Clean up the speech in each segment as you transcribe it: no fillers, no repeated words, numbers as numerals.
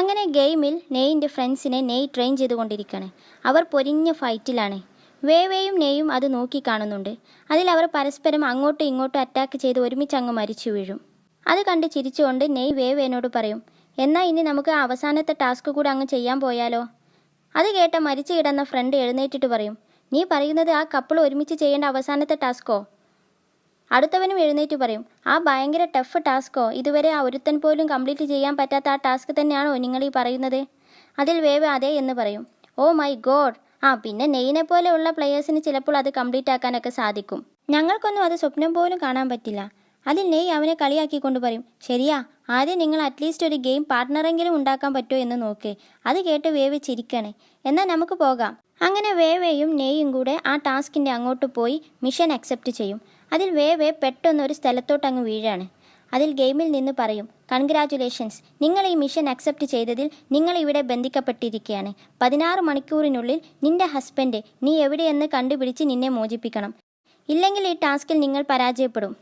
അങ്ങനെ ഗെയിമിൽ നെയ്യിൻ്റെ ഫ്രണ്ട്സിനെ നെയ് ട്രെയിൻ ചെയ്തുകൊണ്ടിരിക്കുകയാണ്. അവർ പൊരിഞ്ഞ ഫൈറ്റിലാണ്. വേവേയും നെയ്യും അത് നോക്കിക്കാണുന്നുണ്ട്. അതിൽ അവർ പരസ്പരം അങ്ങോട്ടും ഇങ്ങോട്ടും അറ്റാക്ക് ചെയ്ത് ഒരുമിച്ച് അങ്ങ് മരിച്ചു വീഴും. അത് കണ്ട് ചിരിച്ചുകൊണ്ട് നെയ് വേവേനോട് പറയും, എന്നാൽ ഇനി നമുക്ക് അവസാനത്തെ ടാസ്ക് കൂടെ അങ്ങ് ചെയ്യാൻ പോയാലോ? അത് കേട്ട മരിച്ചു കിടന്ന ഫ്രണ്ട് എഴുന്നേറ്റിട്ട് പറയും, നീ പറയുന്നത് ആ കപ്പിൾ ഒരുമിച്ച് ചെയ്യേണ്ട അവസാനത്തെ ടാസ്കോ? അടുത്തവനും എഴുന്നേറ്റ് പറയും, ആ ഭയങ്കര ടഫ് ടാസ്കോ? ഇതുവരെ ആ ഒരുത്തൻ പോലും കംപ്ലീറ്റ് ചെയ്യാൻ പറ്റാത്ത ആ ടാസ്ക് തന്നെയാണോ നിങ്ങൾ ഈ പറയുന്നത്? അതിൽ വേവ് അതെ എന്ന് പറയും. ഓ മൈ ഗോഡ്, പിന്നെ നെയ്യിനെ പോലെയുള്ള പ്ലെയേഴ്സിന് ചിലപ്പോൾ അത് കംപ്ലീറ്റ് ആക്കാനൊക്കെ സാധിക്കും. ഞങ്ങൾക്കൊന്നും അത് സ്വപ്നം പോലും കാണാൻ പറ്റില്ല. അതിൽ നെയ് അവനെ കളിയാക്കിക്കൊണ്ട് പറയും, ശരിയാ, ആദ്യം നിങ്ങൾ അറ്റ്ലീസ്റ്റ് ഒരു ഗെയിം പാർട്ട്ണറെങ്കിലും ഉണ്ടാക്കാൻ പറ്റുമോ എന്ന് നോക്ക്. അത് കേട്ട് വേവ് ചിരിക്കണേ. എന്നാൽ നമുക്ക് പോകാം. അങ്ങനെ വേവേയും നെയ്യും കൂടെ ആ ടാസ്കിൻ്റെ അങ്ങോട്ട് പോയി മിഷൻ അക്സെപ്റ്റ് ചെയ്യും. അതിൽ വേവേ പെട്ടെന്നൊരു സ്ഥലത്തോട്ടങ്ങ് വീഴാണ്. അതിൽ ഗെയിമിൽ നിന്ന് പറയും, കൺഗ്രാറ്റുലേഷൻസ്, നിങ്ങൾ ഈ മിഷൻ അക്സെപ്റ്റ് ചെയ്തതിൽ നിങ്ങൾ ഇവിടെ ബന്ധിക്കപ്പെട്ടിരിക്കുകയാണ്. 16 മണിക്കൂറിനുള്ളിൽ നിന്റെ ഹസ്ബൻഡ് നീ എവിടെയെന്ന് കണ്ടുപിടിച്ച് നിന്നെ മോചിപ്പിക്കണം. ഇല്ലെങ്കിൽ ഈ ടാസ്കിൽ നിങ്ങൾ പരാജയപ്പെടും.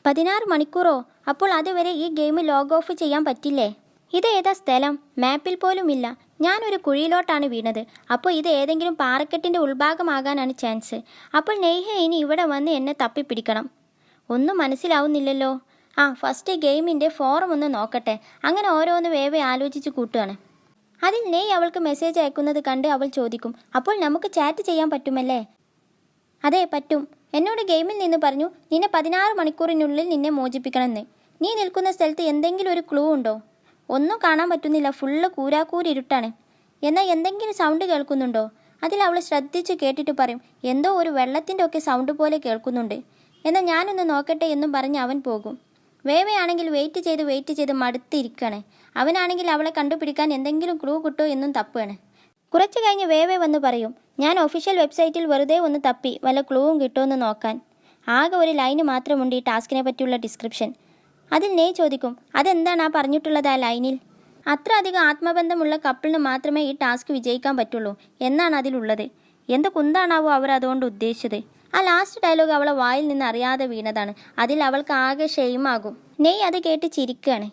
16 മണിക്കൂറോ? അപ്പോൾ അതുവരെ ഈ ഗെയിം ലോഗ് ഓഫ് ചെയ്യാൻ പറ്റില്ലേ? ഇത് ഏതാ സ്ഥലം? മാപ്പിൽ പോലും ഇല്ല. ഞാനൊരു കുഴിയിലോട്ടാണ് വീണത്. അപ്പോൾ ഇത് ഏതെങ്കിലും പാറക്കെട്ടിൻ്റെ ഉൾഭാഗമാകാനാണ് ചാൻസ്. അപ്പോൾ നെയ്ഹ ഇനി ഇവിടെ വന്ന് എന്നെ തപ്പിപ്പിടിക്കണം. ഒന്നും മനസ്സിലാവുന്നില്ലല്ലോ. ഫസ്റ്റ് ഗെയിമിൻ്റെ ഫോറം ഒന്ന് നോക്കട്ടെ. അങ്ങനെ ഓരോന്ന് വേവേ ആലോചിച്ച് കൂട്ടുകയാണ്. അതിൽ നെയ് അവൾക്ക് മെസ്സേജ് അയക്കുന്നത് കണ്ട് അവൾ ചോദിക്കും, അപ്പോൾ നമുക്ക് ചാറ്റ് ചെയ്യാൻ പറ്റുമല്ലേ? അതെ പറ്റും. എന്നോട് ഗെയിമിൽ നിന്ന് പറഞ്ഞു നിന്നെ 16 മണിക്കൂറിനുള്ളിൽ നിന്നെ മോചിപ്പിക്കണമെന്ന്. നീ നിൽക്കുന്ന സ്ഥലത്ത് എന്തെങ്കിലും ഒരു ക്ലൂ ഉണ്ടോ? ഒന്നും കാണാൻ പറ്റുന്നില്ല, ഫുള്ള് കൂരാക്കൂരിരുട്ടാണ്. എന്നാൽ എന്തെങ്കിലും സൗണ്ട് കേൾക്കുന്നുണ്ടോ? അതിൽ അവൾ ശ്രദ്ധിച്ച് കേട്ടിട്ട് പറയും, എന്തോ ഒരു വെള്ളത്തിൻ്റെ ഒക്കെ സൗണ്ട് പോലെ കേൾക്കുന്നുണ്ട്. എന്നാൽ ഞാനൊന്ന് നോക്കട്ടെ എന്നും പറഞ്ഞ് അവൻ പോകും. വേവയാണെങ്കിൽ വെയിറ്റ് ചെയ്ത് മടുത്തിരിക്കുകയാണ്. അവനാണെങ്കിൽ അവളെ കണ്ടുപിടിക്കാൻ എന്തെങ്കിലും ക്ലൂ കിട്ടുമോ എന്നും തപ്പുകയാണ്. കുറച്ച് കഴിഞ്ഞ് വേവേ വന്ന് പറയും, ഞാൻ ഒഫീഷ്യൽ വെബ്സൈറ്റിൽ വെറുതെ ഒന്ന് തപ്പി വല്ല ക്ലൂവും കിട്ടുമെന്ന് നോക്കാൻ. ആകെ ഒരു ലൈന് മാത്രമുണ്ട് ഈ ടാസ്കിനെ പറ്റിയുള്ള ഡിസ്ക്രിപ്ഷൻ. അതിൽ നെയ് ചോദിക്കും, അതെന്താണ് ആ പറഞ്ഞിട്ടുള്ളത് ആ ലൈനിൽ? അത്ര അധികം ആത്മബന്ധമുള്ള കപ്പിളിന് മാത്രമേ ഈ ടാസ്ക് വിജയിക്കാൻ പറ്റുള്ളൂ എന്നാണ് അതിലുള്ളത്. എന്ത് കുന്താണാവോ അവർ അതുകൊണ്ട് ഉദ്ദേശിച്ചത്? ആ ലാസ്റ്റ് ഡയലോഗ് അവളെ വായിൽ നിന്ന് അറിയാതെ വീണതാണ്. അതിൽ അവൾക്ക് ആകെ ഷെയിമാകും. നെയ് അത് കേട്ട് ചിരിക്കുകയാണ്.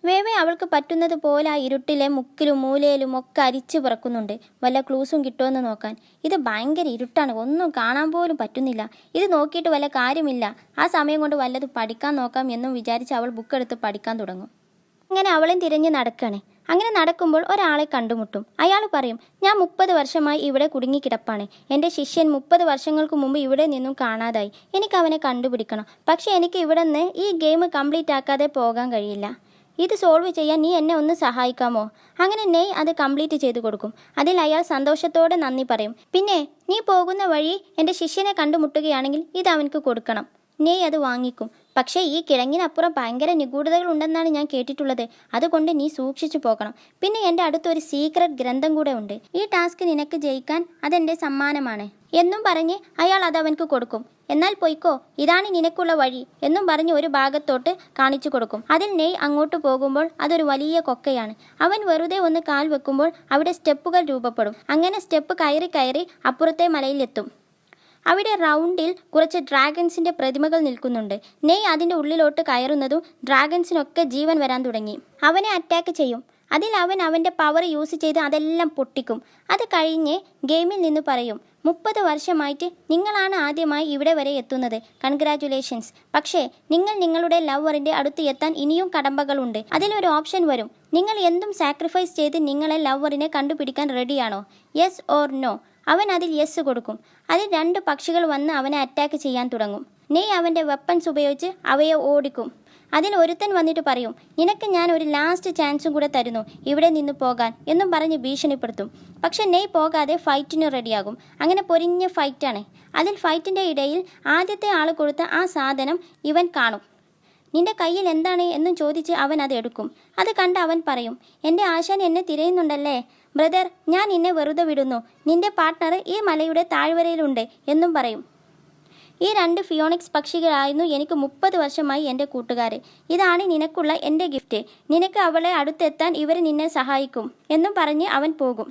വേവേ അവൾക്ക് പറ്റുന്നത് പോലെ ആ ഇരുട്ടിലെ മുക്കിലും മൂലയിലും ഒക്കെ അരിച്ചു പിറക്കുന്നുണ്ട്, വല്ല ക്ലൂസും കിട്ടുമെന്ന് നോക്കാൻ. ഇത് ഭയങ്കര ഇരുട്ടാണ്, ഒന്നും കാണാൻ പോലും പറ്റുന്നില്ല. ഇത് നോക്കിയിട്ട് വല്ല കാര്യമില്ല. ആ സമയം കൊണ്ട് വല്ലത് പഠിക്കാൻ നോക്കാം എന്നും വിചാരിച്ച് അവൾ ബുക്കെടുത്ത് പഠിക്കാൻ തുടങ്ങും. അങ്ങനെ അവളെയും തിരഞ്ഞ് നടക്കുകയാണ്. അങ്ങനെ നടക്കുമ്പോൾ ഒരാളെ കണ്ടുമുട്ടും. അയാൾ പറയും, ഞാൻ 30 വർഷമായി ഇവിടെ കുടുങ്ങിക്കിടപ്പാണ്. എൻ്റെ ശിഷ്യൻ 30 വർഷങ്ങൾക്ക് മുമ്പ് ഇവിടെ നിന്നും കാണാതായി. എനിക്ക് അവനെ കണ്ടുപിടിക്കണം. പക്ഷേ എനിക്ക് ഇവിടെ നിന്ന് ഈ ഗെയിം കംപ്ലീറ്റ് ആക്കാതെ പോകാൻ കഴിയില്ല. ഇത് സോൾവ് ചെയ്യാൻ നീ എന്നെ ഒന്ന് സഹായിക്കാമോ? അങ്ങനെ നെയ് അത് കംപ്ലീറ്റ് ചെയ്തു കൊടുക്കും. അതിൽ അയാൾ സന്തോഷത്തോടെ നന്ദി പറയും. പിന്നെ നീ പോകുന്ന വഴി എൻ്റെ ശിഷ്യനെ കണ്ടുമുട്ടുകയാണെങ്കിൽ ഇത് അവനക്ക് കൊടുക്കണം. നെയ് അത് വാങ്ങിക്കും. പക്ഷേ ഈ കിഴങ്ങിനപ്പുറം ഭയങ്കര നിഗൂഢതകൾ ഉണ്ടെന്നാണ് ഞാൻ കേട്ടിട്ടുള്ളത്. അതുകൊണ്ട് നീ സൂക്ഷിച്ചു പോകണം. പിന്നെ എൻ്റെ അടുത്തൊരു സീക്രട്ട് ഗ്രന്ഥം കൂടെ ഉണ്ട്. ഈ ടാസ്ക് നിനക്ക് ജയിക്കാൻ അതെൻ്റെ സമ്മാനമാണ് എന്നും പറഞ്ഞ് അയാൾ അത് അവനക്ക് കൊടുക്കും. എന്നാൽ പൊയ്ക്കോ, ഇതാണ് നിനക്കുള്ള വഴി എന്നും പറഞ്ഞ് ഒരു ഭാഗത്തോട്ട് കാണിച്ചു കൊടുക്കും. അതിൽ നെയ് അങ്ങോട്ട് പോകുമ്പോൾ അതൊരു വലിയ കൊക്കയാണ്. അവൻ വെറുതെ ഒന്ന് കാൽ വെക്കുമ്പോൾ അവിടെ സ്റ്റെപ്പുകൾ രൂപപ്പെടും. അങ്ങനെ സ്റ്റെപ്പ് കയറി അപ്പുറത്തെ മലയിലെത്തും. അവിടെ റൗണ്ടിൽ കുറച്ച് ഡ്രാഗൺസിൻ്റെ പ്രതിമകൾ നിൽക്കുന്നുണ്ട്. നെയ് അതിൻ്റെ ഉള്ളിലോട്ട് കയറുന്നതും ഡ്രാഗൺസിനൊക്കെ ജീവൻ വരാൻ തുടങ്ങി. അവനെ അറ്റാക്ക് ചെയ്യും. അതിൽ അവൻ അവൻ്റെ പവർ യൂസ് ചെയ്ത് അതെല്ലാം പൊട്ടിക്കും. അത് കഴിഞ്ഞ് ഗെയിമിൽ നിന്ന് പറയും, 30 വർഷമായിട്ട് നിങ്ങളാണ് ആദ്യമായി ഇവിടെ വരെ എത്തുന്നത്. കൺഗ്രാറ്റുലേഷൻസ്. പക്ഷേ നിങ്ങൾ നിങ്ങളുടെ ലവറിൻ്റെ അടുത്ത് എത്താൻ ഇനിയും കടമ്പകളുണ്ട്. അതിലൊരു ഓപ്ഷൻ വരും. നിങ്ങൾ എന്തും സാക്രിഫൈസ് ചെയ്ത് നിങ്ങളെ ലവറിനെ കണ്ടുപിടിക്കാൻ റെഡിയാണോ? Yes or no? അവൻ അതിൽ യെസ് കൊടുക്കും. അതിൽ 2 പക്ഷികൾ വന്ന് അവനെ അറ്റാക്ക് ചെയ്യാൻ തുടങ്ങും. നെയ് അവൻ്റെ വെപ്പൺസ് ഉപയോഗിച്ച് അവയെ ഓടിക്കും. അതിൽ ഒരുത്തൻ വന്നിട്ട് പറയും, നിനക്ക് ഞാൻ ഒരു ലാസ്റ്റ് ചാൻസും കൂടെ തരുന്നു ഇവിടെ നിന്ന് പോകാൻ എന്നും പറഞ്ഞ് ഭീഷണിപ്പെടുത്തും. പക്ഷെ നെയ് പോകാതെ ഫൈറ്റിന് റെഡിയാകും. അങ്ങനെ പൊരിഞ്ഞ ഫൈറ്റാണ്. അതിൽ ഫൈറ്റിൻ്റെ ഇടയിൽ ആദ്യത്തെ ആൾ കൊടുത്ത ആ സാധനം ഇവൻ കാണും. നിന്റെ കയ്യിൽ എന്താണ് എന്നും ചോദിച്ച് അവൻ അത് എടുക്കും. അത് കണ്ട് അവൻ പറയും, എൻ്റെ ആശാൻ എന്നെ തിരയുന്നുണ്ടല്ലേ ബ്രദർ, ഞാൻ നിന്നെ വെറുതെ വിടുന്നു. നിന്റെ പാർട്ട്ണർ ഈ മലയുടെ താഴ്വരയിലുണ്ട് എന്നും പറയും. ഈ 2 ഫിയോണിക്സ് പക്ഷികളായിരുന്നു എനിക്ക് 30 വർഷമായി എൻ്റെ കൂട്ടുകാർ. ഇതാണ് നിനക്കുള്ള എൻ്റെ ഗിഫ്റ്റ്. നിനക്ക് അവളെ അടുത്തെത്താൻ ഇവർ നിന്നെ സഹായിക്കും എന്നും പറഞ്ഞ് അവൻ പോകും.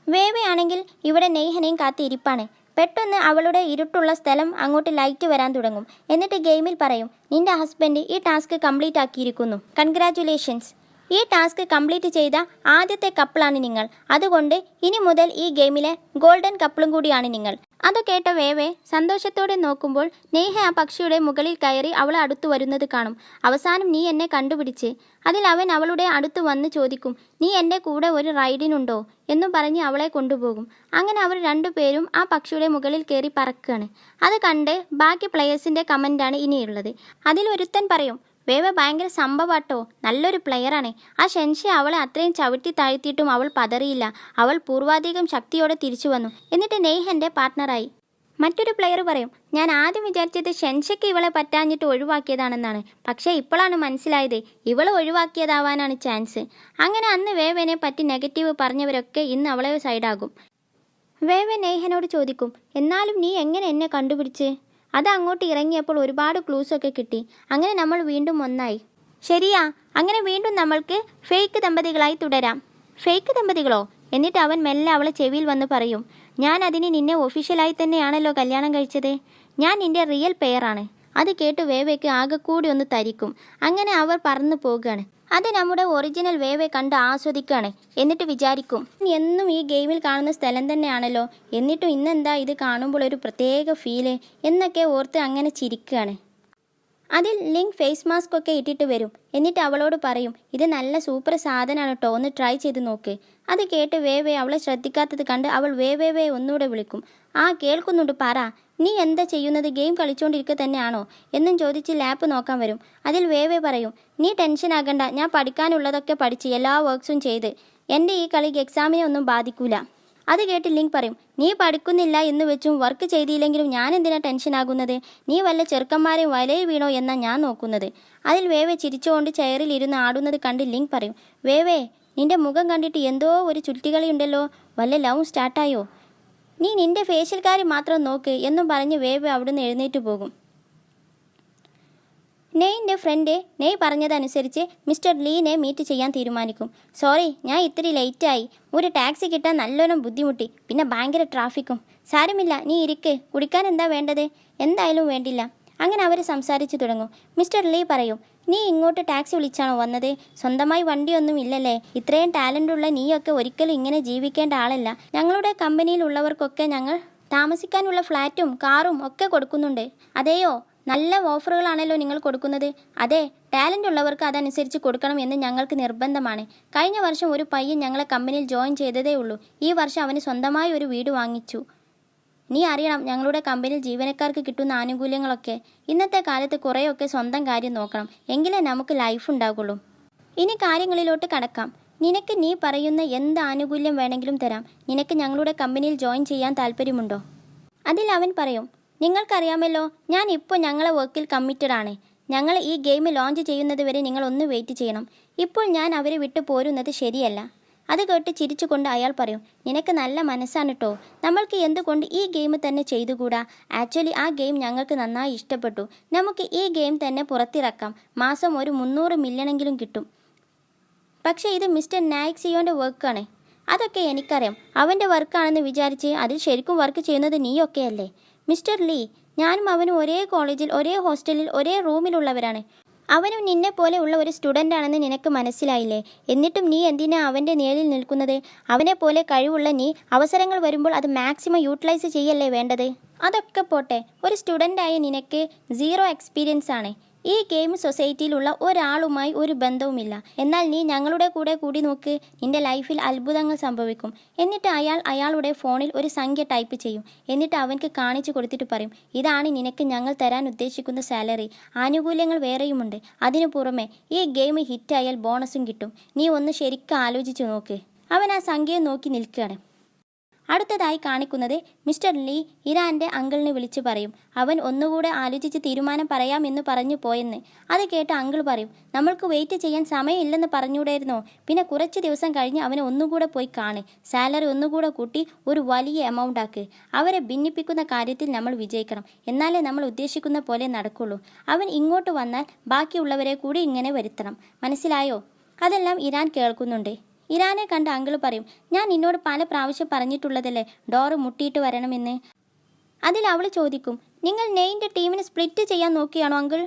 വേവയാണെങ്കിൽ ഇവിടെ നെയ്ഹനെയും കാത്തിരിപ്പാണ്. പെട്ടെന്ന് അവളുടെ ഇരുട്ടുള്ള സ്ഥലം അങ്ങോട്ട് ലൈറ്റ് വരാൻ തുടങ്ങും. എന്നിട്ട് ഗെയിമിൽ പറയും, നിന്റെ ഹസ്ബൻഡ് ഈ ടാസ്ക് കംപ്ലീറ്റ് ആക്കിയിരിക്കുന്നു. കൺഗ്രാറ്റുലേഷൻസ്. ഈ ടാസ്ക് കംപ്ലീറ്റ് ചെയ്ത ആദ്യത്തെ കപ്പിളാണ് നിങ്ങൾ. അതുകൊണ്ട് ഇനി മുതൽ ഈ ഗെയിമിലെ ഗോൾഡൻ കപ്പിളും കൂടിയാണ് നിങ്ങൾ. അത് കേട്ട വേവെ സന്തോഷത്തോടെ നോക്കുമ്പോൾ നേഹ ആ പക്ഷിയുടെ മുകളിൽ കയറി അവളെ അടുത്തു വരുന്നത് കാണും. അവസാനം നീ എന്നെ കണ്ടുപിടിച്ച്. അതിൽ അവൻ അവളുടെ അടുത്ത് വന്ന് ചോദിക്കും, നീ എൻ്റെ കൂടെ ഒരു റൈഡിനുണ്ടോ എന്നും പറഞ്ഞ് അവളെ കൊണ്ടുപോകും. അങ്ങനെ അവർ രണ്ടുപേരും ആ പക്ഷിയുടെ മുകളിൽ കയറി പറക്കുകയാണ്. അത് കണ്ട് ബാക്കി പ്ലെയേഴ്സിൻ്റെ കമൻ്റാണ് ഇനിയുള്ളത്. അതിലൊരുത്തൻ പറയും, വേവ ഭയങ്കര സംഭവാട്ടോ, നല്ലൊരു പ്ലെയറാണ്. ആ ഷെൻഷി അവളെ അത്രയും ചവിട്ടി താഴ്ത്തിയിട്ടും അവൾ പതറിയില്ല. അവൾ പൂർവാധികം ശക്തിയോടെ തിരിച്ചു വന്നു. എന്നിട്ട് നെയ്ഹൻ്റെ പാർട്ട്ണറായി. മറ്റൊരു പ്ലെയർ പറയും, ഞാൻ ആദ്യം വിചാരിച്ചത് ഷെൻഷയ്ക്ക് ഇവളെ പറ്റാഞ്ഞിട്ട് ഒഴിവാക്കിയതാണെന്നാണ്. പക്ഷേ ഇപ്പോഴാണ് മനസ്സിലായത് ഇവളെ ഒഴിവാക്കിയതാവാനാണ് ചാൻസ്. അങ്ങനെ അന്ന് വേവനെ പറ്റി നെഗറ്റീവ് പറഞ്ഞവരൊക്കെ ഇന്ന് അവളെ സൈഡാകും. വേവ നെയ്ഹനോട് ചോദിക്കും, എന്നാലും നീ എങ്ങനെ എന്നെ കണ്ടുപിടിച്ച്? അത് അങ്ങോട്ട് ഇറങ്ങിയപ്പോൾ ഒരുപാട് ക്ലൂസൊക്കെ കിട്ടി. അങ്ങനെ നമ്മൾ വീണ്ടും ഒന്നായി. ശരിയാ, അങ്ങനെ വീണ്ടും നമ്മൾക്ക് ഫേക്ക് ദമ്പതികളായി തുടരാം. ഫേക്ക് ദമ്പതികളോ? എന്നിട്ട് അവൻ മെല്ലെ അവളെ ചെവിയിൽ വന്ന് പറയും, ഞാൻ അതിന് നിന്നെ ഒഫീഷ്യലായി തന്നെയാണല്ലോ കല്യാണം കഴിച്ചത്. ഞാൻ നിന്റെ റിയൽ പെയറാണ്. അത് കേട്ട് വേവയ്ക്ക് ആകെ കൂടി ഒന്ന് തരിക്കും. അങ്ങനെ അവർ പറന്നു പോകുകയാണ്. അത് നമ്മുടെ ഒറിജിനൽ വേവെ കണ്ട് ആസ്വദിക്കുകയാണ്. എന്നിട്ട് വിചാരിക്കും, എന്നും ഈ ഗെയിമിൽ കാണുന്ന സ്ഥലം തന്നെയാണല്ലോ, എന്നിട്ടും ഇന്നെന്താ ഇത് കാണുമ്പോൾ ഒരു പ്രത്യേക ഫീല് എന്നൊക്കെ ഓർത്ത് അങ്ങനെ ചിരിക്കുകയാണ്. അതിൽ ലിങ്ക് ഫേസ് മാസ്ക് ഒക്കെ ഇട്ടിട്ട് വരും. എന്നിട്ട് അവളോട് പറയും, ഇത് നല്ല സൂപ്പർ സാധനമാണ് കേട്ടോ, ഒന്ന് ട്രൈ ചെയ്ത് നോക്ക്. അത് കേട്ട് വേവേ അവളെ ശ്രദ്ധിക്കാത്തത് കണ്ട് അവൾ വേവേ ഒന്നുകൂടെ വിളിക്കും. ആ കേൾക്കുന്നുണ്ട്, പറ, നീ എന്താ ചെയ്യുന്നത്? ഗെയിം കളിച്ചുകൊണ്ടിരിക്കുക തന്നെയാണോ എന്നും ചോദിച്ച് ലാപ്പ് നോക്കാൻ വരും. അതിൽ വേവേ പറയും, നീ ടെൻഷൻ ആകണ്ട, ഞാൻ പഠിക്കാനുള്ളതൊക്കെ പഠിച്ച് എല്ലാ വർക്ക്സും ചെയ്ത്. എൻ്റെ ഈ കളി എക്സാമിനെ ഒന്നും ബാധിക്കൂല. അത് കേട്ട് ലിങ്ക് പറയും, നീ പഠിക്കുന്നില്ല എന്ന് വെച്ചും വർക്ക് ചെയ്തില്ലെങ്കിലും ഞാൻ എന്തിനാ ടെൻഷനാകുന്നത്? നീ വല്ല ചെറുക്കന്മാരെയും വലയിൽ വീണോ എന്നാ ഞാൻ നോക്കുന്നത്. അതിൽ വേവേ ചിരിച്ചുകൊണ്ട് ചെയറിൽ ഇരുന്ന് ആടുന്നത് കണ്ട് ലിങ്ക് പറയും, വേവേ, നിന്റെ മുഖം കണ്ടിട്ട് എന്തോ ഒരു ചുറ്റിക്കളിയുണ്ടല്ലോ, വല്ല ലവും സ്റ്റാർട്ടായോ? നീ നിന്റെ ഫേഷ്യൽ കാര്യം മാത്രം നോക്ക് എന്നും പറഞ്ഞ് വേവേ അവിടുന്ന് എഴുന്നേറ്റ് പോകും. നെയ്ൻ്റെ ഫ്രണ്ട് നെയ് പറഞ്ഞതനുസരിച്ച് മിസ്റ്റർ ലീനെ മീറ്റ് ചെയ്യാൻ തീരുമാനിക്കും. സോറി, ഞാൻ ഇത്തിരി ലേറ്റായി. ഒരു ടാക്സി കിട്ടാൻ നല്ലോണം ബുദ്ധിമുട്ടി. പിന്നെ ഭയങ്കര ട്രാഫിക്കും. സാരമില്ല, നീ ഇരിക്ക്. കുടിക്കാൻ എന്താ വേണ്ടത്? എന്തായാലും വേണ്ടില്ല. അങ്ങനെ അവർ സംസാരിച്ചു തുടങ്ങും. മിസ്റ്റർ ലീ പറയും, നീ ഇങ്ങോട്ട് ടാക്സി വിളിച്ചാണോ വന്നത്? സ്വന്തമായി വണ്ടിയൊന്നും ഇല്ലല്ലേ? ഇത്രയും ടാലൻ്റുള്ള നീയൊക്കെ ഒരിക്കലും ഇങ്ങനെ ജീവിക്കേണ്ട ആളല്ല. ഞങ്ങളുടെ കമ്പനിയിലുള്ളവർക്കൊക്കെ ഞങ്ങൾ താമസിക്കാനുള്ള ഫ്ലാറ്റും കാറും ഒക്കെ കൊടുക്കുന്നുണ്ട്. അതെയോ? നല്ല ഓഫറുകളാണല്ലോ നിങ്ങൾ കൊടുക്കുന്നത്. അതെ, ടാലൻ്റ് ഉള്ളവർക്ക് അതനുസരിച്ച് കൊടുക്കണം എന്ന് ഞങ്ങൾക്ക് നിർബന്ധമാണ്. കഴിഞ്ഞ വർഷം ഒരു പയ്യൻ ഞങ്ങളെ കമ്പനിയിൽ ജോയിൻ ചെയ്തതേ ഉള്ളൂ. ഈ വർഷം അവന് സ്വന്തമായി ഒരു വീട് വാങ്ങിച്ചു. നീ അറിയണം ഞങ്ങളുടെ കമ്പനിയിൽ ജീവനക്കാർക്ക് കിട്ടുന്ന ആനുകൂല്യങ്ങളൊക്കെ. ഇന്നത്തെ കാലത്ത് കുറേയൊക്കെ സ്വന്തം കാര്യം നോക്കണം, എങ്കിലേ നമുക്ക് ലൈഫ് ഉണ്ടാകുള്ളൂ. ഇനി കാര്യങ്ങളിലോട്ട് കടക്കാം. നിനക്ക് നീ പറയുന്ന എന്ത് ആനുകൂല്യം വേണമെങ്കിലും തരാം. നിനക്ക് ഞങ്ങളുടെ കമ്പനിയിൽ ജോയിൻ ചെയ്യാൻ താല്പര്യമുണ്ടോ? അതിൽ അവൻ പറയും, നിങ്ങൾക്കറിയാമല്ലോ, ഞാൻ ഇപ്പോൾ ഞങ്ങളെ വർക്കിൽ കമ്മിറ്റഡ് ആണ്. ഞങ്ങൾ ഈ ഗെയിം ലോഞ്ച് ചെയ്യുന്നത് വരെ നിങ്ങൾ ഒന്ന് വെയിറ്റ് ചെയ്യണം. ഇപ്പോൾ ഞാൻ അവരെ വിട്ടു പോരുന്നത് ശരിയല്ല. അത് കേട്ട് ചിരിച്ചുകൊണ്ട് അയാൾ പറയും, നിനക്ക് നല്ല മനസ്സാണ് കേട്ടോ. നമ്മൾക്ക് എന്തുകൊണ്ട് ഈ ഗെയിം തന്നെ ചെയ്തുകൂടാ? ആക്ച്വലി ആ ഗെയിം ഞങ്ങൾക്ക് നന്നായി ഇഷ്ടപ്പെട്ടു. നമുക്ക് ഈ ഗെയിം തന്നെ പുറത്തിറക്കാം. മാസം ഒരു 300 മില്യണെങ്കിലും കിട്ടും. പക്ഷേ ഇത് മിസ്റ്റർ നാക്സിയോൻ്റെ വർക്കാണ്. അതൊക്കെ എനിക്കറിയാം. അവൻ്റെ വർക്കാണെന്ന് വിചാരിച്ച് അതിൽ ശരിക്കും വർക്ക് ചെയ്യുന്നത് നീയൊക്കെയല്ലേ? മിസ്റ്റർ ലീ, ഞാനും അവനും ഒരേ കോളേജിൽ, ഒരേ ഹോസ്റ്റലിൽ, ഒരേ റൂമിലുള്ളവരാണ്. അവനും നിന്നെ പോലെ ഉള്ള ഒരു സ്റ്റുഡൻ്റ് ആണെന്ന് നിനക്ക് മനസ്സിലായില്ലേ? എന്നിട്ടും നീ എന്തിനാ അവൻ്റെ നിഴലിൽ നിൽക്കുന്നത്? അവനെ പോലെ കഴിവുള്ള നീ അവസരങ്ങൾ വരുമ്പോൾ അത് മാക്സിമം യൂട്ടിലൈസ് ചെയ്യല്ലേ വേണ്ടത്? അതൊക്കെ പോട്ടെ, ഒരു സ്റ്റുഡൻ്റായ നിനക്ക് 0 എക്സ്പീരിയൻസ് ആണ്. ഈ ഗെയിം സൊസൈറ്റിയിലുള്ള ഒരാളുമായി ഒരു ബന്ധവുമില്ല. എന്നാൽ നീ ഞങ്ങളുടെ കൂടെ കൂടി നോക്ക്, നിന്റെ ലൈഫിൽ അത്ഭുതങ്ങൾ സംഭവിക്കും. എന്നിട്ട് അയാളുടെ ഫോണിൽ ഒരു സംഖ്യ ടൈപ്പ് ചെയ്യും. എന്നിട്ട് അവൻക്ക് കാണിച്ചു കൊടുത്തിട്ട് പറയും, ഇതാണ് നിനക്ക് ഞങ്ങൾ തരാൻ ഉദ്ദേശിക്കുന്ന സാലറി. ആനുകൂല്യങ്ങൾ വേറെയുമുണ്ട്. അതിനു പുറമെ ഈ ഗെയിം ഹിറ്റായാൽ ബോണസും കിട്ടും. നീ ഒന്ന് ശരിക്കും ആലോചിച്ചു നോക്ക്. അവൻ ആ സംഖ്യയെ നോക്കി നിൽക്കുകയാണ്. അടുത്തതായി കാണിക്കുന്നത് മിസ്റ്റർ ലീ ഇരാൻ്റെ അങ്കിളിനെ വിളിച്ചു പറയും, അവൻ ഒന്നുകൂടെ ആലോചിച്ച് തീരുമാനം പറയാമെന്ന് പറഞ്ഞു പോയെന്ന്. അത് കേട്ട് അങ്കിൾ പറയും, നമ്മൾക്ക് വെയിറ്റ് ചെയ്യാൻ സമയമില്ലെന്ന് പറഞ്ഞുകൂടായിരുന്നോ? പിന്നെ കുറച്ച് ദിവസം കഴിഞ്ഞ് അവനെ ഒന്നുകൂടെ പോയി കാണ്. സാലറി ഒന്നുകൂടെ കൂട്ടി ഒരു വലിയ എമൗണ്ട് ആക്ക്. അവരെ ഭിന്നിപ്പിക്കുന്ന കാര്യത്തിൽ നമ്മൾ വിജയിക്കണം. എന്നാലേ നമ്മൾ ഉദ്ദേശിക്കുന്ന പോലെ നടക്കുള്ളൂ. അവൻ ഇങ്ങോട്ട് വന്നാൽ ബാക്കിയുള്ളവരെ കൂടി ഇങ്ങനെ വരുത്തണം. മനസ്സിലായോ? അതെല്ലാം ഇരാൻ കേൾക്കുന്നുണ്ട്. ഇരാനെ കണ്ട അങ്കിൾ പറയും, ഞാൻ നിന്നോട് പല പ്രാവശ്യം പറഞ്ഞിട്ടുള്ളതല്ലേ ഡോറ് മുട്ടിയിട്ട് വരണമെന്ന്. അതിൽ അവൾ ചോദിക്കും, നിങ്ങൾ നെയ്ൻ്റെ ടീമിനെ സ്പ്ലിറ്റ് ചെയ്യാൻ നോക്കിയാണോ അങ്കിൾ?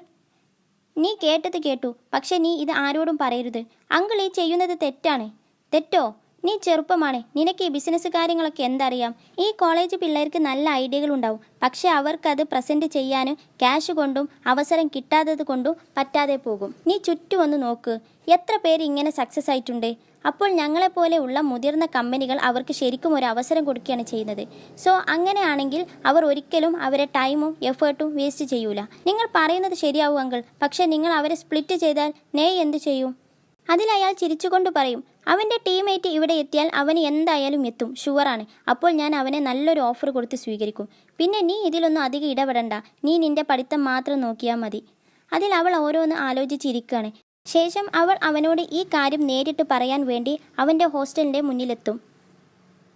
നീ കേട്ടത് കേട്ടു, പക്ഷെ നീ ഇത് ആരോടും പറയരുത്. അങ്കിൾ ഈ ചെയ്യുന്നത് തെറ്റാണ്. തെറ്റോ? നീ ചെറുപ്പമാണ്, നിനക്ക് ഈ ബിസിനസ് കാര്യങ്ങളൊക്കെ എന്തറിയാം? ഈ കോളേജ് പിള്ളേർക്ക് നല്ല ഐഡിയകൾ ഉണ്ടാവും, പക്ഷെ അവർക്കത് പ്രസൻറ്റ് ചെയ്യാനും ക്യാഷ് കൊണ്ടും അവസരം കിട്ടാത്തത് കൊണ്ടും പറ്റാതെ പോകും. നീ ചുറ്റും ഒന്ന് നോക്ക്, എത്ര പേര് ഇങ്ങനെ സക്സസ് ആയിട്ടുണ്ട്. അപ്പോൾ ഞങ്ങളെപ്പോലെ ഉള്ള മുതിർന്ന കമ്പനികൾ അവർക്ക് ശരിക്കും ഒരു അവസരം കൊടുക്കുകയാണ് ചെയ്യുന്നത്. സോ അങ്ങനെയാണെങ്കിൽ അവർ ഒരിക്കലും അവരെ ടൈമും എഫേർട്ടും വേസ്റ്റ് ചെയ്യൂല. നിങ്ങൾ പറയുന്നത് ശരിയാവും അങ്കിൾ, പക്ഷെ നിങ്ങൾ അവരെ സ്പ്ലിറ്റ് ചെയ്താൽ നെയ് എന്തു ചെയ്യും? അതിൽ അയാൾ ചിരിച്ചുകൊണ്ട് പറയും, അവൻ്റെ ടീമേറ്റ് ഇവിടെ എത്തിയാൽ അവന് എന്തായാലും എത്തും, ഷുവറാണ്. അപ്പോൾ ഞാൻ അവനെ നല്ലൊരു ഓഫർ കൊടുത്ത് സ്വീകരിക്കും. പിന്നെ നീ ഇതിലൊന്നും അധികം ഇടപെടണ്ട, നീ നിന്റെ പഠിത്തം മാത്രം നോക്കിയാൽ മതി. അതിൽ അവൾ ഓരോന്ന് ആലോചിച്ചിരിക്കുകയാണ്. ശേഷം അവൾ അവനോട് ഈ കാര്യം നേരിട്ട് പറയാൻ വേണ്ടി അവൻ്റെ ഹോസ്റ്റലിൻ്റെ മുന്നിലെത്തും.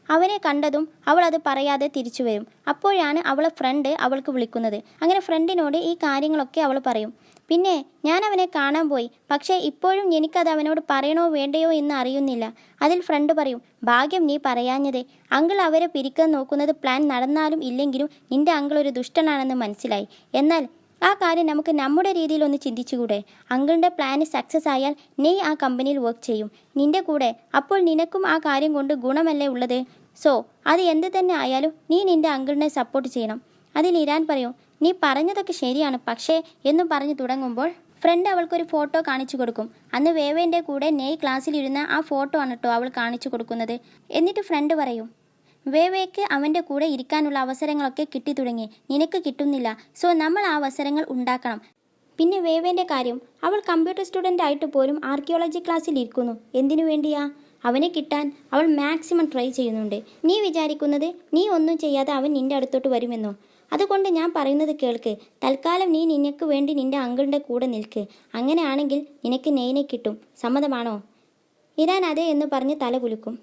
അവനെ കണ്ടതും അവൾ അത് പറയാതെ തിരിച്ചു വരും. അപ്പോഴാണ് അവളെ ഫ്രണ്ട് അവൾക്ക് വിളിക്കുന്നത്. അങ്ങനെ ഫ്രണ്ടിനോട് ഈ കാര്യങ്ങളൊക്കെ അവൾ പറയും. പിന്നെ ഞാൻ അവനെ കാണാൻ പോയി, പക്ഷേ ഇപ്പോഴും എനിക്കത് അവനോട് പറയണോ വേണ്ടയോ എന്ന് അറിയുന്നില്ല. അതിൽ ഫ്രണ്ട് പറയും, ഭാഗ്യം നീ പറയാഞ്ഞത്. അങ്കിൾ അവരെ പിരിക്കാൻ നോക്കുന്നത് പ്ലാൻ നടന്നാലും ഇല്ലെങ്കിലും നിന്റെ അങ്കിൾ ഒരു ദുഷ്ടനാണെന്ന് മനസ്സിലായി. എന്നാൽ ആ കാര്യം നമുക്ക് നമ്മുടെ രീതിയിലൊന്ന് ചിന്തിച്ചുകൂടെ? അങ്കിളിൻ്റെ പ്ലാന് സക്സസ് ആയാൽ നീ ആ കമ്പനിയിൽ വർക്ക് ചെയ്യും നിന്റെ കൂടെ. അപ്പോൾ നിനക്കും ആ കാര്യം കൊണ്ട് ഗുണമല്ലേ ഉള്ളത്? സോ അത് എന്ത് തന്നെ ആയാലും നീ നിന്റെ അങ്കിളിനെ സപ്പോർട്ട് ചെയ്യണം. അതിൽ ഇരാൻ പറയും, നീ പറഞ്ഞതൊക്കെ ശരിയാണ്, പക്ഷേ എന്നും പറഞ്ഞു തുടങ്ങുമ്പോൾ ഫ്രണ്ട് അവൾക്കൊരു ഫോട്ടോ കാണിച്ചു കൊടുക്കും. അന്ന് വേവേൻ്റെ കൂടെ നെയ് ക്ലാസ്സിലിരുന്ന ആ ഫോട്ടോ ആണ് കേട്ടോ അവൾ കാണിച്ചു കൊടുക്കുന്നത്. എന്നിട്ട് ഫ്രണ്ട് പറയും, വേവേക്ക് അവൻ്റെ കൂടെ ഇരിക്കാനുള്ള അവസരങ്ങളൊക്കെ കിട്ടി തുടങ്ങി, നിനക്ക് കിട്ടുന്നില്ല. സോ നമ്മൾ ആ അവസരങ്ങൾ ഉണ്ടാക്കണം. പിന്നെ വേവേൻ്റെ കാര്യം, അവൾ കമ്പ്യൂട്ടർ സ്റ്റുഡൻ്റ് ആയിട്ട് പോലും ആർക്കിയോളജി ക്ലാസ്സിൽ ഇരിക്കുന്നു. എന്തിനു വേണ്ടിയാ? അവനെ കിട്ടാൻ അവൾ മാക്സിമം ട്രൈ ചെയ്യുന്നുണ്ട്. നീ വിചാരിക്കുന്നത് നീ ഒന്നും ചെയ്യാതെ അവൻ നിൻ്റെ അടുത്തോട്ട് വരുമെന്നോ? അതുകൊണ്ട് ഞാൻ പറയുന്നത് കേൾക്ക്. തൽക്കാലം നീ നിനക്ക് വേണ്ടി നിൻ്റെ അങ്കിളിൻ്റെ കൂടെ നിൽക്ക്. അങ്ങനെയാണെങ്കിൽ നിനക്ക് നെയ്നെ കിട്ടും. സമ്മതമാണോ? ഇരാൻ അതെ എന്ന് പറഞ്ഞ് തല കുലുക്കും.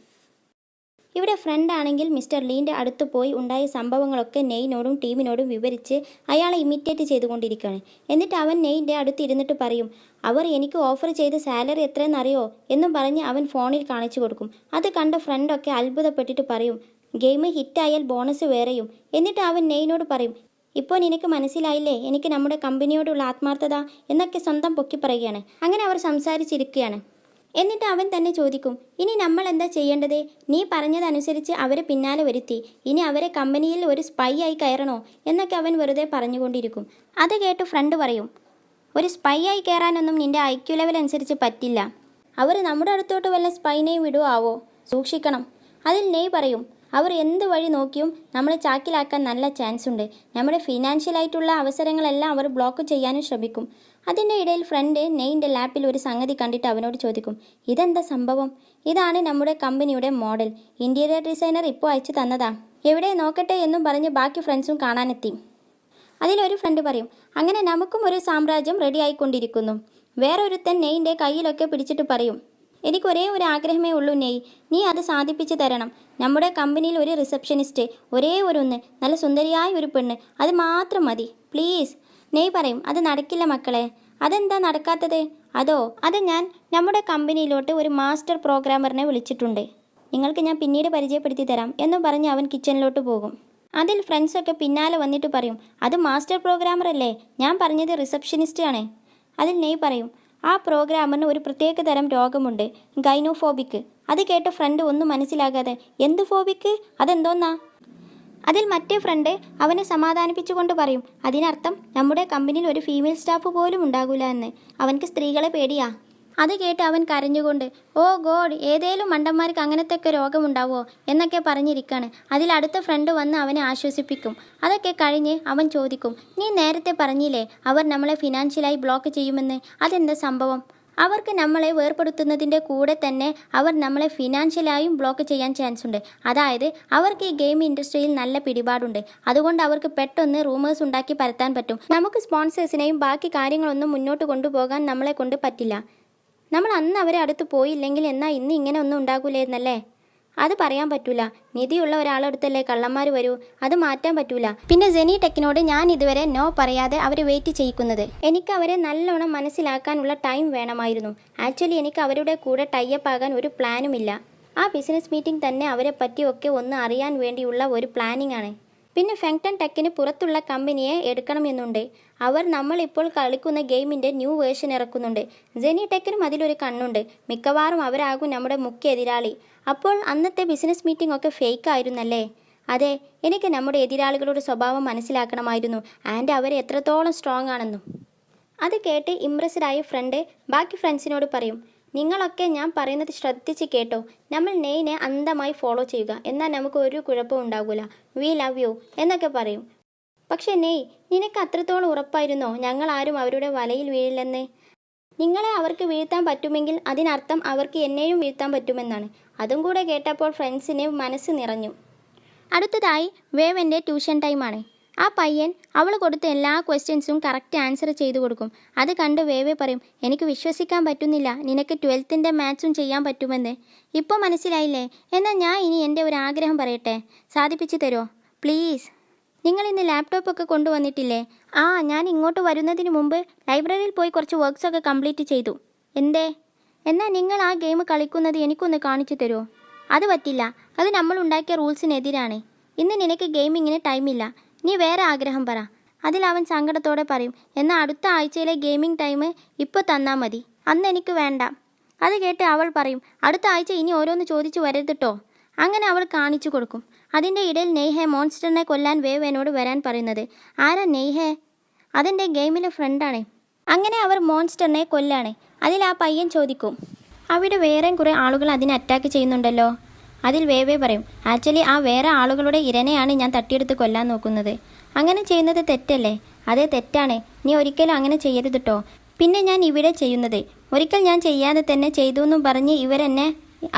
ഇവിടെ ഫ്രണ്ട് ആണെങ്കിൽ മിസ്റ്റർ ലീൻ്റെ അടുത്ത് പോയി ഉണ്ടായ സംഭവങ്ങളൊക്കെ നെയ്നോടും ടീമിനോടും വിവരിച്ച് അയാളെ ഇമിറ്റേറ്റ് ചെയ്തുകൊണ്ടിരിക്കുകയാണ്. എന്നിട്ട് അവൻ നെയ്ൻ്റെ അടുത്ത് ഇരുന്നിട്ട് പറയും, അവർ എനിക്ക് ഓഫർ ചെയ്ത സാലറി എത്രയെന്നറിയോ എന്നും പറഞ്ഞ് അവൻ ഫോണിൽ കാണിച്ചു കൊടുക്കും. അത് കണ്ട ഫ്രണ്ടൊക്കെ അത്ഭുതപ്പെട്ടിട്ട് പറയും, ഗെയിം ഹിറ്റായാൽ ബോണസ് വേറെയും. എന്നിട്ട് അവൻ നെയ്നോട് പറയും, ഇപ്പോൾ നിനക്ക് മനസ്സിലായില്ലേ എനിക്ക് നമ്മുടെ കമ്പനിയോടുള്ള ആത്മാർത്ഥത എന്നൊക്കെ സ്വന്തം പൊക്കി പറയുകയാണ്. അങ്ങനെ അവർ സംസാരിച്ചിരിക്കുകയാണ്. എന്നിട്ട് അവൻ തന്നെ ചോദിക്കും, ഇനി നമ്മൾ എന്താ ചെയ്യേണ്ടത്? നീ പറഞ്ഞതനുസരിച്ച് അവരെ പിന്നാലെ വരുത്തി. ഇനി അവരെ കമ്പനിയിൽ ഒരു സ്പൈ ആയി കയറണോ എന്നൊക്കെ അവൻ വെറുതെ പറഞ്ഞുകൊണ്ടിരിക്കും. അത് കേട്ട് ഫ്രണ്ട് പറയും, ഒരു സ്പൈ ആയി കയറാനൊന്നും നിന്റെ IQ ലെവൽ അനുസരിച്ച് പറ്റില്ല. അവർ നമ്മുടെ അടുത്തോട്ട് വല്ല സ്പൈനെയും വിടുവാവോ? സൂക്ഷിക്കണം. അതിൽ നെയ് പറയും, അവർ എന്ത് വഴി നോക്കിയും നമ്മളെ ചാക്കിലാക്കാൻ നല്ല ചാൻസ് ഉണ്ട്. നമ്മുടെ ഫിനാൻഷ്യലായിട്ടുള്ള അവസരങ്ങളെല്ലാം അവർ ബ്ലോക്ക് ചെയ്യാനും ശ്രമിക്കും. അതിൻ്റെ ഇടയിൽ ഫ്രണ്ട് നെയ്ൻ്റെ ലാപ്പിൽ ഒരു സംഗതി കണ്ടിട്ട് അവനോട് ചോദിക്കും, ഇതെന്താ സംഭവം? ഇതാണ് നമ്മുടെ കമ്പനിയുടെ മോഡൽ. ഇൻറ്റീരിയർ ഡിസൈനർ ഇപ്പോൾ അയച്ചു തന്നതാ, എവിടെ നോക്കട്ടെ എന്നും പറഞ്ഞ് ബാക്കി ഫ്രണ്ട്സും കാണാനെത്തി. അതിലൊരു ഫ്രണ്ട് പറയും, അങ്ങനെ നമുക്കും ഒരു സാമ്രാജ്യം റെഡി ആയിക്കൊണ്ടിരിക്കുന്നു. വേറൊരുത്തൻ നെയ്ൻ്റെ കയ്യിലൊക്കെ പിടിച്ചിട്ട് പറയും, എനിക്കൊരേ ഒരു ആഗ്രഹമേ ഉള്ളൂ നെയ്, നീ അത് സാധിപ്പിച്ച് തരണം. നമ്മുടെ കമ്പനിയിൽ ഒരു റിസപ്ഷനിസ്റ്റ്, ഒരേ ഒന്ന് നല്ല സുന്ദരിയായ ഒരു പെണ്ണ്, അത് മാത്രം മതി പ്ലീസ്. നെയ് പറയും, അത് നടക്കില്ല മക്കളെ. അതെന്താ നടക്കാത്തത്? അത് ഞാൻ നമ്മുടെ കമ്പനിയിലോട്ട് ഒരു മാസ്റ്റർ പ്രോഗ്രാമറിനെ വിളിച്ചിട്ടുണ്ട്, നിങ്ങൾക്ക് ഞാൻ പിന്നീട് പരിചയപ്പെടുത്തി തരാം എന്നും പറഞ്ഞ് അവൻ കിച്ചണിലോട്ട് പോകും. അതിൽ ഫ്രണ്ട്സൊക്കെ പിന്നാലെ വന്നിട്ട് പറയും, അത് മാസ്റ്റർ പ്രോഗ്രാമർ അല്ലേ, ഞാൻ പറഞ്ഞത് റിസപ്ഷനിസ്റ്റ് ആണ്. അതിൽ നെയ് പറയും, ആ പ്രോഗ്രാമറിന് ഒരു പ്രത്യേക തരം രോഗമുണ്ട്, ഗൈനോഫോബിക്. അത് കേട്ട ഫ്രണ്ട് ഒന്നും മനസ്സിലാകാതെ, എന്ത് ഫോബിക്ക്? അതെന്തോന്നാ? അതിൽ മറ്റേ ഫ്രണ്ട് അവനെ സമാധാനിപ്പിച്ചുകൊണ്ട് പറയും, അതിനർത്ഥം നമ്മുടെ കമ്പനിയിൽ ഒരു ഫീമെയിൽ സ്റ്റാഫ് പോലും ഉണ്ടാകില്ല എന്ന്. അവൻക്ക് സ്ത്രീകളെ പേടിയാ. അത് കേട്ട് അവൻ കരഞ്ഞുകൊണ്ട്, ഓ ഗോഡ്, ഏതേലും മണ്ടന്മാർക്ക് അങ്ങനത്തെയൊക്കെ രോഗമുണ്ടാവോ എന്നൊക്കെ പറഞ്ഞിരിക്കുകയാണ്. അതിൽ അടുത്ത ഫ്രണ്ട് വന്ന് അവനെ ആശ്വസിപ്പിക്കും. അതൊക്കെ കഴിഞ്ഞ് അവൻ ചോദിക്കും, നീ നേരത്തെ പറഞ്ഞില്ലേ അവർ നമ്മളെ ഫിനാൻഷ്യലായി ബ്ലോക്ക് ചെയ്യുമെന്ന്, അതെന്താ സംഭവം? അവർക്ക് നമ്മളെ വേർപെടുത്തുന്നതിൻ്റെ കൂടെ തന്നെ അവർ നമ്മളെ ഫിനാൻഷ്യലായും ബ്ലോക്ക് ചെയ്യാൻ ചാൻസ് ഉണ്ട്. അതായത് അവർക്ക് ഈ ഗെയിം ഇൻഡസ്ട്രിയിൽ നല്ല പിടിപാടുണ്ട്. അതുകൊണ്ട് അവർക്ക് പെട്ടെന്ന് റൂമേഴ്സ് ഉണ്ടാക്കി പരത്താൻ പറ്റും. നമുക്ക് സ്പോൺസേഴ്സിനെയും ബാക്കി കാര്യങ്ങളൊന്നും മുന്നോട്ട് കൊണ്ടുപോകാൻ നമ്മളെ കൊണ്ട് പറ്റില്ല. നമ്മൾ അന്ന് അവരെ അടുത്ത് പോയില്ലെങ്കിൽ എന്നാൽ ഇന്ന് ഇങ്ങനെ ഒന്നും ഉണ്ടാകൂലെന്നല്ലേ? അത് പറയാൻ പറ്റൂല. നിധിയുള്ള ഒരാളടുത്തല്ലേ കള്ളന്മാർ വരൂ, അത് മാറ്റാൻ പറ്റൂല. പിന്നെ ജെനി ടെക്കിനോട് ഞാൻ ഇതുവരെ നോ പറയാതെ അവരെ വെയിറ്റ് ചെയ്യിക്കുന്നത്. എനിക്ക് അവരെ നല്ലോണം മനസ്സിലാക്കാനുള്ള ടൈം വേണമായിരുന്നു. ആക്ച്വലി എനിക്ക് അവരുടെ കൂടെ ടൈപ്പ് ആകാൻ ഒരു പ്ലാനുമില്ല. ആ ബിസിനസ് മീറ്റിംഗ് തന്നെ അവരെ പറ്റിയൊക്കെ ഒന്ന് അറിയാൻ വേണ്ടിയുള്ള ഒരു പ്ലാനിങ് ആണ്. പിന്നെ ഫെങ്ടൺ ടെക്കിന് പുറത്തുള്ള കമ്പനിയെ എടുക്കണമെന്നുണ്ട്. അവർ നമ്മളിപ്പോൾ കളിക്കുന്ന ഗെയിമിൻ്റെ ന്യൂ വേർഷൻ ഇറക്കുന്നുണ്ട്. ജെനി ടെക്കിനും അതിലൊരു കണ്ണുണ്ട്. മിക്കവാറും അവരാകും നമ്മുടെ മുഖ്യ എതിരാളി. അപ്പോൾ അന്നത്തെ ബിസിനസ് മീറ്റിംഗ് ഒക്കെ ഫേക്ക് ആയിരുന്നല്ലേ? അതെ, എനിക്ക് നമ്മുടെ എതിരാളികളുടെ സ്വഭാവം മനസ്സിലാക്കണമായിരുന്നു, ആൻഡ് അവർ എത്രത്തോളം സ്ട്രോങ് ആണെന്നും. അത് കേട്ട് ഇംപ്രസ്ഡായ ഫ്രണ്ട് ബാക്കി ഫ്രണ്ട്സിനോട് പറയും, നിങ്ങളൊക്കെ ഞാൻ പറയുന്നത് ശ്രദ്ധിച്ച് കേട്ടോ. നമ്മൾ നെയ്നെ അന്ധമായി ഫോളോ ചെയ്യുക, എന്നാൽ നമുക്ക് ഒരു കുഴപ്പവും ഉണ്ടാകില്ല. വി ലവ് യു എന്നൊക്കെ പറയും. പക്ഷെ നെയ്, നിനക്ക് അത്രത്തോളം ഉറപ്പായിരുന്നോ ഞങ്ങൾ ആരും അവരുടെ വലയിൽ വീഴില്ലെന്ന്? നിങ്ങളെ അവർക്ക് വീഴ്ത്താൻ പറ്റുമെങ്കിൽ അതിനർത്ഥം അവർക്ക് എന്നെയും വീഴ്ത്താൻ പറ്റുമെന്നാണ്. അതും കൂടെ കേട്ടപ്പോൾ ഫ്രണ്ട്സിന് മനസ്സ് നിറഞ്ഞു. അടുത്തതായി വേവൻ്റെ ട്യൂഷൻ ടൈമാണ്. ആ പയ്യൻ അവൾ കൊടുത്ത എല്ലാ ക്വസ്റ്റ്യൻസും കറക്റ്റ് ആൻസർ ചെയ്തു കൊടുക്കും. അത് കണ്ട് വേവെ പറയും, എനിക്ക് വിശ്വസിക്കാൻ പറ്റുന്നില്ല നിനക്ക് 12th മാത്സും ചെയ്യാൻ പറ്റുമെന്ന്. ഇപ്പോൾ മനസ്സിലായില്ലേ? എന്നാൽ ഞാൻ ഇനി എൻ്റെ ഒരു ആഗ്രഹം പറയട്ടെ, സാധിപ്പിച്ചു തരുമോ പ്ലീസ്? നിങ്ങൾ ഇന്ന് ലാപ്ടോപ്പൊക്കെ കൊണ്ടുവന്നിട്ടില്ലേ? ആ, ഞാൻ ഇങ്ങോട്ട് വരുന്നതിന് മുമ്പ് ലൈബ്രറിയിൽ പോയി കുറച്ച് വർക്ക്സൊക്കെ കംപ്ലീറ്റ് ചെയ്തു. എന്തേ? എന്നാൽ നിങ്ങൾ ആ ഗെയിം കളിക്കുന്നത് എനിക്കൊന്ന് കാണിച്ചു തരുമോ? അത് പറ്റില്ല, അത് നമ്മൾ ഉണ്ടാക്കിയ റൂൾസിനെതിരാണ്. ഇന്ന് നിനക്ക് ഗെയിമിങ്ങിന് ടൈമില്ല, നീ വേറെ ആഗ്രഹം പറ. അതിൽ അവൻ സങ്കടത്തോടെ പറയും, എന്നാൽ അടുത്ത ആഴ്ചയിലെ ഗെയിമിംഗ് ടൈം ഇപ്പോൾ തന്നാൽ മതി, അന്ന് എനിക്ക് വേണ്ട. അത് കേട്ട് അവൾ പറയും, അടുത്ത ആഴ്ച ഇനി ഓരോന്ന് ചോദിച്ചു വരരുതിട്ടോ. അങ്ങനെ അവൾ കാണിച്ചു കൊടുക്കും. അതിൻ്റെ ഇടയിൽ നെയ്ഹെ മോൺസ്റ്ററിനെ കൊല്ലാൻ വേവേനോട് വരാൻ പറയുന്നത്. ആരാ നെയ്ഹെ? അതെൻ്റെ ഗെയിമിലെ ഫ്രണ്ടാണ്. അങ്ങനെ അവർ മോൺസ്റ്ററിനെ കൊല്ലാണ്. അതിൽ ആ പയ്യൻ ചോദിക്കും, അവിടെ വേറെയും കുറേ ആളുകൾ അതിനെ അറ്റാക്ക് ചെയ്യുന്നുണ്ടല്ലോ. അതിൽ വേവേ പറയും, ആക്ച്വലി ആ വേറെ ആളുകളുടെ ഇരനെയാണ് ഞാൻ തട്ടിയെടുത്ത് കൊല്ലാൻ നോക്കുന്നത്. അങ്ങനെ ചെയ്യുന്നത് തെറ്റല്ലേ? അതേ, തെറ്റാണ്. നീ ഒരിക്കലും അങ്ങനെ ചെയ്യരുതിട്ടോ. പിന്നെ ഞാൻ ഇവിടെ ചെയ്യുന്നത് ഒരിക്കൽ ഞാൻ ചെയ്യാതെ തന്നെ ചെയ്തു എന്നും പറഞ്ഞ് ഇവരെന്നെ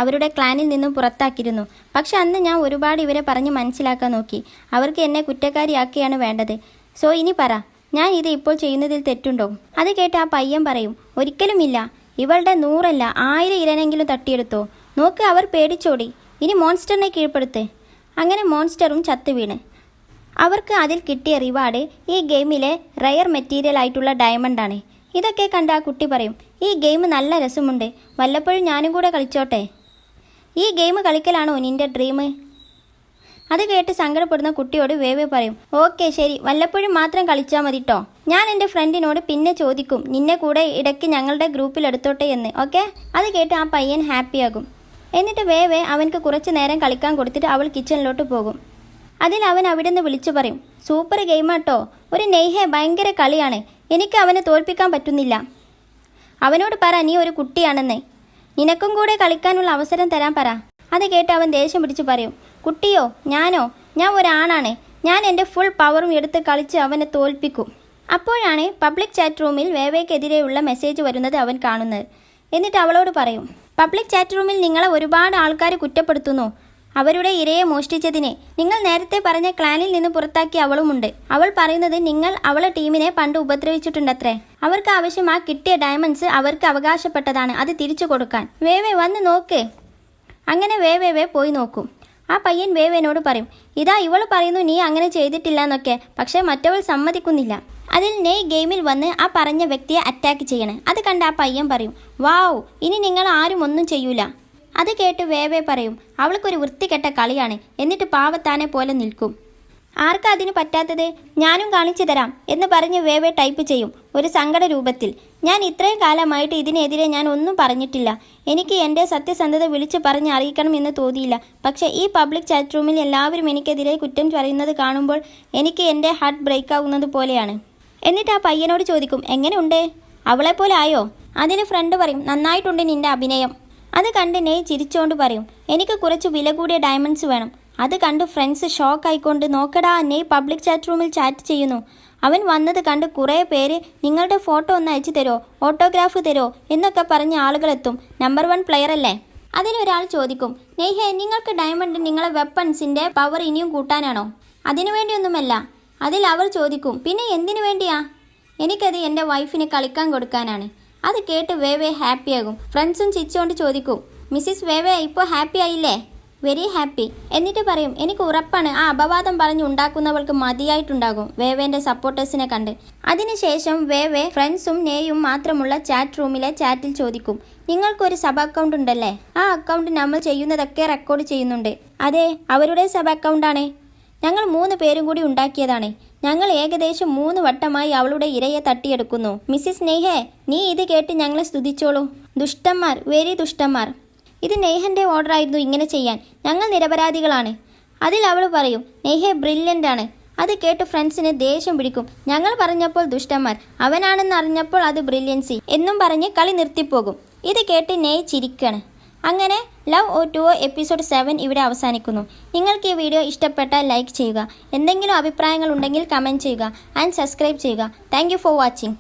അവരുടെ ക്ലാനിൽ നിന്നും പുറത്താക്കിയിരുന്നു. പക്ഷെ അന്ന് ഞാൻ ഒരുപാട് ഇവരെ പറഞ്ഞ് മനസ്സിലാക്കാൻ നോക്കി. അവർക്ക് എന്നെ കുറ്റക്കാരിയാക്കിയാണ് വേണ്ടത്. സോ ഇനി പറ, ഞാൻ ഇത് ഇപ്പോൾ ചെയ്യുന്നതിൽ തെറ്റുണ്ടോ? അത് കേട്ട് ആ പയ്യൻ പറയും, ഒരിക്കലുമില്ല. ഇവളുടെ 100 അല്ല 1000 ഇരനെങ്കിലും തട്ടിയെടുത്തോ. നോക്ക്, അവർ പേടിച്ചോടി. ഇനി മോൺസ്റ്ററിനെ കീഴ്പ്പെടുത്ത്. അങ്ങനെ മോൺസ്റ്ററും ചത്തു വീണ്. അവർക്ക് അതിൽ കിട്ടിയ റിവാർഡ് ഈ ഗെയിമിലെ റയർ മെറ്റീരിയൽ ആയിട്ടുള്ള ഡയമണ്ടാണ്. ഇതൊക്കെ കണ്ട് ആ കുട്ടി പറയും, ഈ ഗെയിം നല്ല രസമുണ്ട്, വല്ലപ്പോഴും ഞാനും കൂടെ കളിച്ചോട്ടെ. ഈ ഗെയിം കളിക്കലാണോ നിൻ്റെ ഡ്രീം? അത് കേട്ട് സങ്കടപ്പെടുന്ന കുട്ടിയോട് വേവേ പറയും, ഓക്കെ ശരി, വല്ലപ്പോഴും മാത്രം കളിച്ചാൽ മതി കേട്ടോ. ഞാൻ എൻ്റെ ഫ്രണ്ടിനോട് പിന്നെ ചോദിക്കും നിന്നെ കൂടെ ഇടയ്ക്ക് ഞങ്ങളുടെ ഗ്രൂപ്പിൽ എടുത്തോട്ടെ എന്ന്. ഓക്കെ? അത് കേട്ട് ആ പയ്യൻ ഹാപ്പിയാകും. എന്നിട്ട് വേവേ അവൻക്ക് കുറച്ച് നേരം കളിക്കാൻ കൊടുത്തിട്ട് അവൾ കിച്ചണിലോട്ട് പോകും. അതിൽ അവൻ അവിടെ നിന്ന് വിളിച്ചു പറയും, സൂപ്പർ ഗെയിമാട്ടോ, ഒരു നെയ്ഹെ ഭയങ്കര കളിയാണ്, എനിക്ക് അവനെ തോൽപ്പിക്കാൻ പറ്റുന്നില്ല. അവനോട് പറ നീ ഒരു കുട്ടിയാണെന്ന്, നിനക്കും കൂടെ കളിക്കാനുള്ള അവസരം തരാൻ പറ. അത് കേട്ട് അവൻ ദേഷ്യം പിടിച്ച് പറയും, കുട്ടിയോ ഞാനോ? ഞാൻ ഒരാണാണ്, ഞാൻ എൻ്റെ ഫുൾ പവറും എടുത്ത് കളിച്ച് അവനെ തോൽപ്പിക്കും. അപ്പോഴാണ് പബ്ലിക് ചാറ്റ് റൂമിൽ വേവേക്കെതിരെയുള്ള മെസ്സേജ് വരുന്നത് അവൻ കാണുന്നത്. എന്നിട്ട് അവളോട് പറയും, പബ്ലിക് ചാറ്റ് റൂമിൽ നിങ്ങളെ ഒരുപാട് ആൾക്കാർ കുറ്റപ്പെടുത്തുന്നു അവരുടെ ഇരയെ മോഷ്ടിച്ചതിനെ. നിങ്ങൾ നേരത്തെ പറഞ്ഞ ക്ലാനിൽ നിന്ന് പുറത്താക്കിയ അവളുമുണ്ട്. അവൾ പറയുന്നത് നിങ്ങൾ അവളെ ടീമിനെ പണ്ട് ഉപദ്രവിച്ചിട്ടുണ്ടത്രേ. അവർക്ക് ആവശ്യം ആ കിട്ടിയ ഡയമണ്ട്സ് അവർക്ക് അവകാശപ്പെട്ടതാണ്, അത് തിരിച്ചു കൊടുക്കാൻ. വേവേ വന്ന് നോക്ക്. അങ്ങനെ വേവേ പോയി നോക്കും. ആ പയ്യൻ വേവേനോട് പറയും, ഇതാ ഇവൾ പറയുന്നു നീ അങ്ങനെ ചെയ്തിട്ടില്ല എന്നൊക്കെ, പക്ഷേ മറ്റവൾ സമ്മതിക്കുന്നില്ല. അതിൽ നെയ് ഗെയിമിൽ വന്ന് ആ പറഞ്ഞ വ്യക്തിയെ അറ്റാക്ക് ചെയ്യണം. അത് കണ്ട് ആ പയ്യൻ പറയും, വാവ്, ഇനി നിങ്ങൾ ആരും ഒന്നും ചെയ്യൂല. അത് കേട്ട് വേവേ പറയും, അവൾക്കൊരു വൃത്തികെട്ട കളിയാണ്, എന്നിട്ട് പാവത്താനെ പോലെ നിൽക്കും. ആർക്കാ അതിന് പറ്റാത്തത്? ഞാനും കാണിച്ചു തരാം എന്ന് പറഞ്ഞ് വേവേ ടൈപ്പ് ചെയ്യും ഒരു സങ്കട രൂപത്തിൽ. ഞാൻ ഇത്രയും കാലമായിട്ട് ഇതിനെതിരെ ഞാൻ ഒന്നും പറഞ്ഞിട്ടില്ല. എനിക്ക് എൻ്റെ സത്യസന്ധത വിളിച്ച് പറഞ്ഞ് അറിയിക്കണം എന്ന് തോന്നിയില്ല. പക്ഷേ ഈ പബ്ലിക് ചാറ്റ് റൂമിൽ എല്ലാവരും എനിക്കെതിരെ കുറ്റം പറയുന്നത് കാണുമ്പോൾ എനിക്ക് എൻ്റെ ഹാർട്ട് ബ്രേക്ക് ആകുന്നത് പോലെയാണ്. എന്നിട്ട് ആ പയ്യനോട് ചോദിക്കും, എങ്ങനെയുണ്ട്? അവളെപ്പോലെ ആയോ? അതിന് ഫ്രണ്ട് പറയും, നന്നായിട്ടുണ്ട് നിൻ്റെ അഭിനയം. അത് കണ്ട് നെയ് ചിരിച്ചോണ്ട് പറയും, എനിക്ക് കുറച്ച് വില കൂടിയ ഡയമണ്ട്സ് വേണം. അത് കണ്ട് ഫ്രണ്ട്സ് ഷോക്ക് ആയിക്കൊണ്ട്, നോക്കടാ നെയ് പബ്ലിക് ചാറ്റ് റൂമിൽ ചാറ്റ് ചെയ്യുന്നു. അവൻ വന്നത് കണ്ട് കുറേ പേര് നിങ്ങളുടെ ഫോട്ടോ ഒന്ന് അയച്ചു തരുമോ, ഓട്ടോഗ്രാഫ് തരുമോ എന്നൊക്കെ പറഞ്ഞ് ആളുകളെത്തും. നമ്പർ 1 പ്ലെയർ അല്ലേ? അതിലൊരാൾ ചോദിക്കും, നെയ്ഹെ നിങ്ങൾക്ക് ഡയമണ്ട് നിങ്ങളെ വെപ്പൺസിൻ്റെ പവർ ഇനിയും കൂട്ടാനാണോ? അതിനു വേണ്ടിയൊന്നുമല്ല. അതിൽ അവർ ചോദിക്കും, പിന്നെ എന്തിനു വേണ്ടിയാ? എനിക്കത് എൻ്റെ വൈഫിന് കളിക്കാൻ കൊടുക്കാനാണ്. അത് കേട്ട് വേവേ ഹാപ്പിയാകും. ഫ്രണ്ട്സും ചിരിച്ചുകൊണ്ട് ചോദിക്കും, മിസ്സിസ് വേവേ ഇപ്പോൾ ഹാപ്പി ആയില്ലേ? Very happy. എന്നിട്ട് പറയും, എനിക്ക് ഉറപ്പാണ് ആ അപവാദം പറഞ്ഞ് ഉണ്ടാക്കുന്നവൾക്ക് മതിയായിട്ടുണ്ടാകും വേവേൻ്റെ സപ്പോർട്ടേഴ്സിനെ കണ്ട്. അതിനുശേഷം വേവേ ഫ്രണ്ട്സും നെയ്യും മാത്രമുള്ള ചാറ്റ് റൂമിലെ ചാറ്റിൽ ചോദിക്കും, നിങ്ങൾക്കൊരു സബ് അക്കൗണ്ട് ഉണ്ടല്ലേ? ആ അക്കൗണ്ട് നമ്മൾ ചെയ്യുന്നതൊക്കെ റെക്കോർഡ് ചെയ്യുന്നുണ്ട്. അതെ, അവരുടെ സബ് അക്കൗണ്ടാണ്. ഞങ്ങൾ 3 പേരും കൂടി ഉണ്ടാക്കിയതാണ്. ഞങ്ങൾ ഏകദേശം 3 വട്ടമായി അവളുടെ ഇരയെ തട്ടിയെടുക്കുന്നു. മിസ്സിസ് നെയ്ഹെ, നീ ഇത് കേട്ട് ഞങ്ങളെ സ്തുതിച്ചോളൂ. ദുഷ്ടന്മാർ, വെരി ദുഷ്ടന്മാർ. ഇത് നെയ്ഹൻ്റെ ഓർഡറായിരുന്നു ഇങ്ങനെ ചെയ്യാൻ. ഞങ്ങൾ നിരപരാധികളാണ്. അതിൽ അവൾ പറയും, നെയ്ഹെ ബ്രില്യൻ്റ് ആണ്. അത് കേട്ട് ഫ്രണ്ട്സിന് ദേഷ്യം പിടിക്കും. ഞങ്ങൾ പറഞ്ഞപ്പോൾ ദുഷ്ടന്മാർ, അവനാണെന്ന് അറിഞ്ഞപ്പോൾ അത് ബ്രില്യൻസി എന്നും പറഞ്ഞ് കളി നിർത്തിപ്പോകും. ഇത് കേട്ട് നെയ് ചിരിക്കാണ്. അങ്ങനെ ലവ് ഓ ടു എപ്പിസോഡ് 7 ഇവിടെ അവസാനിക്കുന്നു. നിങ്ങൾക്ക് ഈ വീഡിയോ ഇഷ്ടപ്പെട്ടാൽ ലൈക്ക് ചെയ്യുക. എന്തെങ്കിലും അഭിപ്രായങ്ങൾ ഉണ്ടെങ്കിൽ കമൻറ്റ് ചെയ്യുക ആൻഡ് സബ്സ്ക്രൈബ് ചെയ്യുക. Thank you for watching.